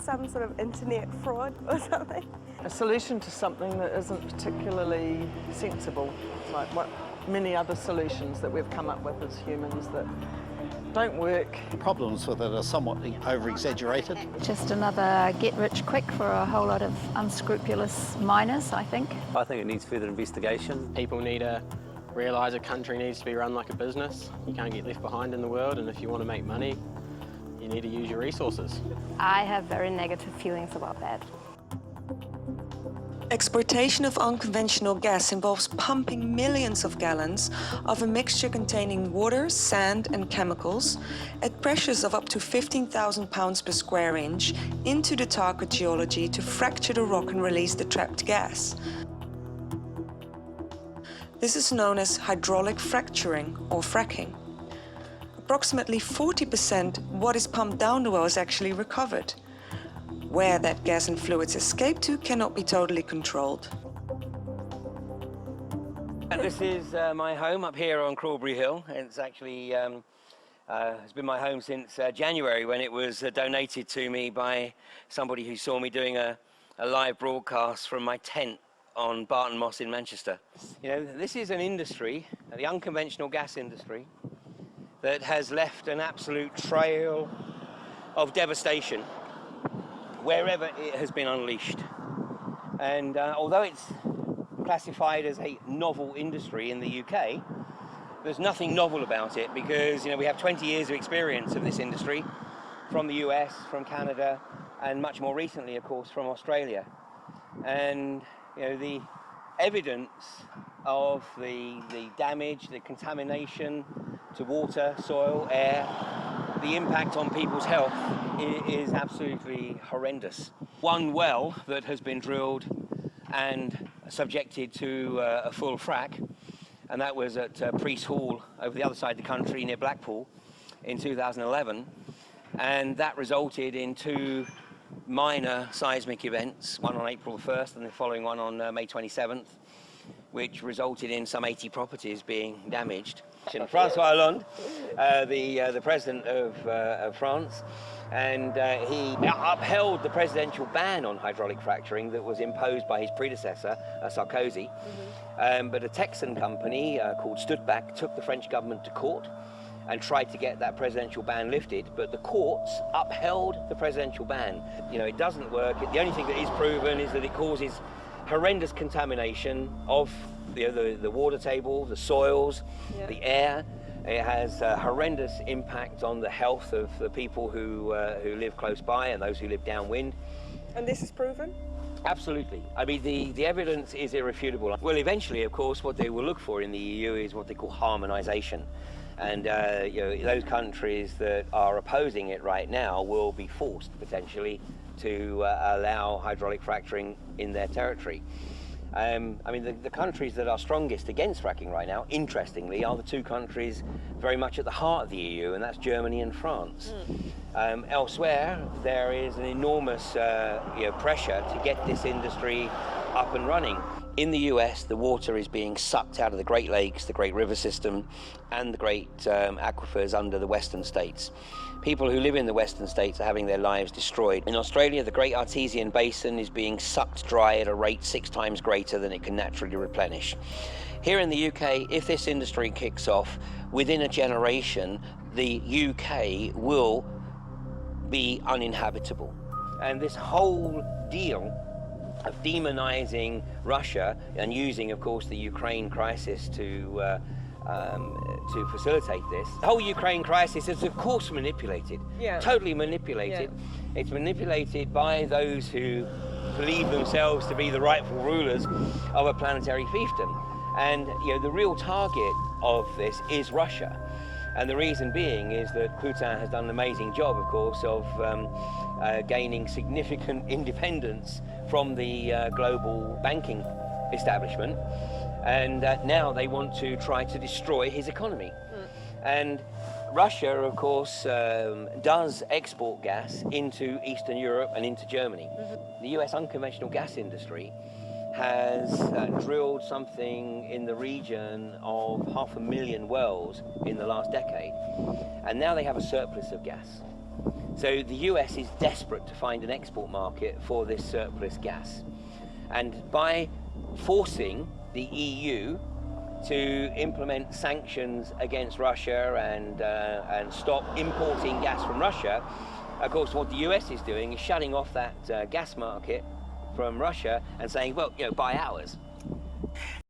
some sort of internet fraud or something? A solution to something that isn't particularly sensible, like what many other solutions that we've come up with as humans that don't work. Problems with it are somewhat over-exaggerated. Just another get-rich-quick for a whole lot of unscrupulous miners, I think. I think it needs further investigation. People need to realise a country needs to be run like a business. You can't get left behind in the world, and if you want to make money, you need to use your resources. I have very negative feelings about that. Exploitation of unconventional gas involves pumping millions of gallons of a mixture containing water, sand and chemicals at pressures of up to 15,000 pounds per square inch into the target geology to fracture the rock and release the trapped gas. This is known as hydraulic fracturing or fracking. Approximately 40% what is pumped down the well is actually recovered. Where that gas and fluids escape to cannot be totally controlled. This is my home up here on Crawberry Hill. It's actually it's been my home since January, when it was donated to me by somebody who saw me doing a live broadcast from my tent on Barton Moss in Manchester. You know, this is an industry, the unconventional gas industry, that has left an absolute trail of devastation wherever it has been unleashed. And although it's classified as a novel industry in the UK, there's nothing novel about it, because, you know, we have 20 years of experience of this industry from the US, from Canada, and much more recently, of course, from Australia. And, you know, the evidence of the damage, the contamination to water, soil, air, the impact on people's health is absolutely horrendous. One well that has been drilled and subjected to a full frack, and that was at Priest Hall over the other side of the country near Blackpool in 2011, and that resulted in 2 minor seismic events, one on April 1st and the following one on May 27th, which resulted in some 80 properties being damaged. François Hollande, the president of France, and he upheld the presidential ban on hydraulic fracturing that was imposed by his predecessor, Sarkozy. But a Texan company called Studbach took the French government to court and tried to get that presidential ban lifted, but the courts upheld the presidential ban. You know, it doesn't work. The only thing that is proven is that it causes horrendous contamination of the water table, the soils, the air. It has a horrendous impact on the health of the people who live close by and those who live downwind. And this is proven? Absolutely. I mean, the evidence is irrefutable. Well, eventually, of course, what they will look for in the EU is what they call harmonisation. And you know, those countries that are opposing it right now will be forced, potentially, to allow hydraulic fracturing in their territory. I mean, the countries that are strongest against fracking right now, interestingly, are the 2 countries very much at the heart of the EU, and that's Germany and France. Elsewhere, there is an enormous you know, pressure to get this industry up and running. In the US, the water is being sucked out of the Great Lakes, the Great River System, and the great aquifers under the western states. People who live in the western states are having their lives destroyed. In Australia, the Great Artesian Basin is being sucked dry at a rate 6 times greater than it can naturally replenish. Here in the UK, if this industry kicks off, within a generation, the UK will be uninhabitable. And this whole deal of demonizing Russia and using, of course, the Ukraine crisis to facilitate this. The whole Ukraine crisis is, of course, manipulated, totally manipulated. It's manipulated by those who believe themselves to be the rightful rulers of a planetary fiefdom. And you know, the real target of this is Russia. And the reason being is that Putin has done an amazing job, of course, of gaining significant independence from the global banking establishment. And now they want to try to destroy his economy. And Russia, of course, does export gas into Eastern Europe and into Germany. The US unconventional gas industry has drilled something in the region of 500,000 wells in the last decade, and now they have a surplus of gas. So the US is desperate to find an export market for this surplus gas. And by forcing the EU to implement sanctions against Russia and stop importing gas from Russia, of course what the US is doing is shutting off that gas market from Russia and saying, well, buy ours.